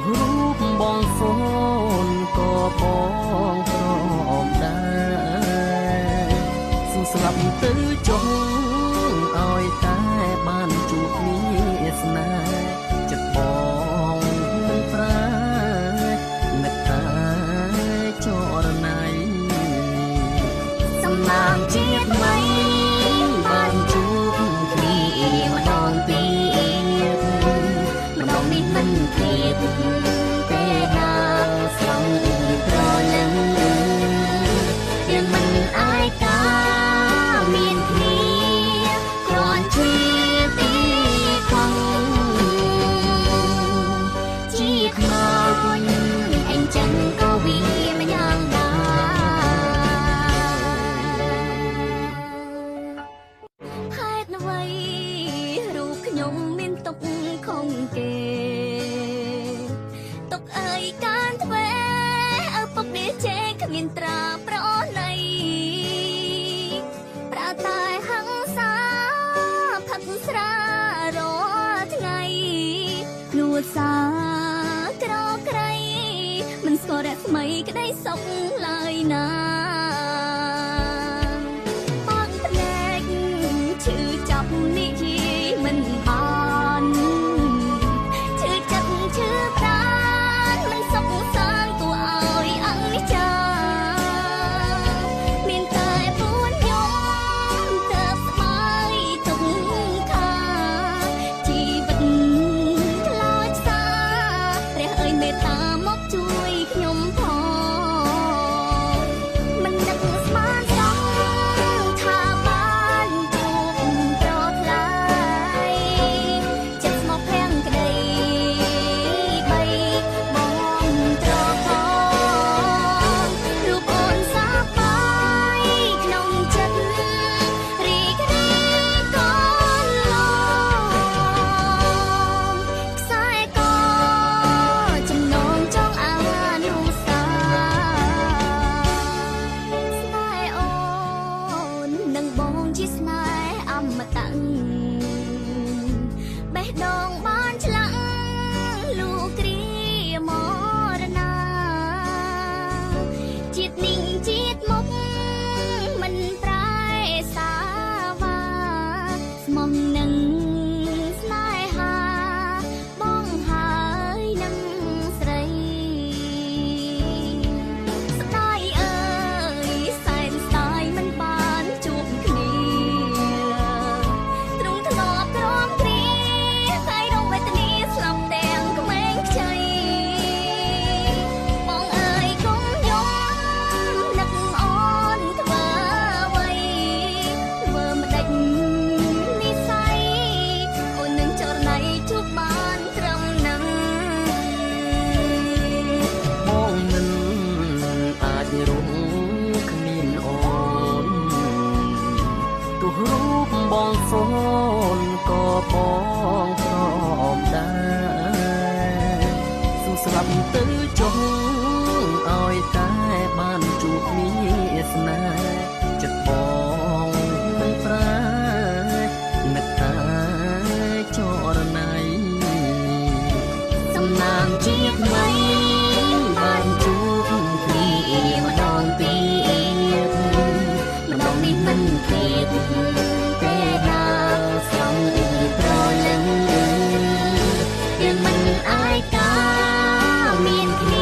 រូបបងហ្វូនក៏បងព្រមដែរសួរស្លាប់ទៅចុងឲ្យតែបានជួបគ្នាស្នេហ៍ចិត្តបងមិនប្រែនឹកតែចរណៃសំណាងជាតិថ្មីបានជួបគ្នាម្ដងទៀតម្ដងនេះមិនគៀបទេណាស្រងត្រលឹងយើងមិនអាចកាមានគ្នាគ្រាន់ជាទីខំជាខ្មោចអញ្ចឹងក៏វាមិនយ៉ាងដែរហេតុអ្វីរូបខ្ញុំមានទុកខំគេទុកអើយកានទ្វេឪពុកនេះជេរគ្មានត្រាប្រណីប្រាតែហឹង្សាផឹកស្រារាល់ថ្ងៃគ្រួសារក្រក្រៃមិនស្គាល់រស្មីក្តីសុខឡើយណាបងភ្នែកឈឺចាប់និយាយមិនបានឈឺចិត្តឈឺប្រាណមិនសុខសាន្តទួឲ្យអង្ចាមានតែពួនខ្ញុំទៅស្បើយទុកខាជីវិតខ្លោចសាព្រះអើយមេត្តាមកជួយខ្ញុំផងមិននឹកស្មានសោះថាបានជួបប្រថ្លៃចិត្តមកភាំងក្តីបីបងត្រផងរូបអូនសាបាយក្នុងចិត្តរីករាយកូនឡងខ្សែកចំណងចង់អនុសាស្នេហ៍អូននឹងបងជាស្នេហ៍អមតៈបេះដូងបានឆ្លាក់លូគ្រាមរណាជាតិនេះជាតិមុខមិនប្រែសាវាស្មោះនឹងស្នេហាបងហើយនឹងស្រីស្ដាយអើយសែនស្ដាយមិនបានជួបគ្នាទ្រង់ធ្លាប់ទ្រាំទ្រាថ្ងៃរងវេទនាស្លាប់ទាំងក្មេងខ្ចីបងអើយកុំយំនឹកអូនធ្វើអ្វីធ្វើមិនដេចនិស្ស័យអូននឹងចរណៃជួបបានត្រឹមនឹងបងមិនអាចរំគ្មានអូនទោះរូបបងហ្វូនក៏បងព្រមដែរសួរស្លាប់ទៅចុងឲ្យតែបានជួបគ្នាស្នេហ៍ចិត្តបងមិនប្រែនឹកតែចរណៃសំណាងជាតិថ្មីបានជួបគ្នាម្ដងទៀតម្ដងនេះមិនគៀបទេណាស្រងត្រលឹងយើងមិនអាចកាមានគ្នា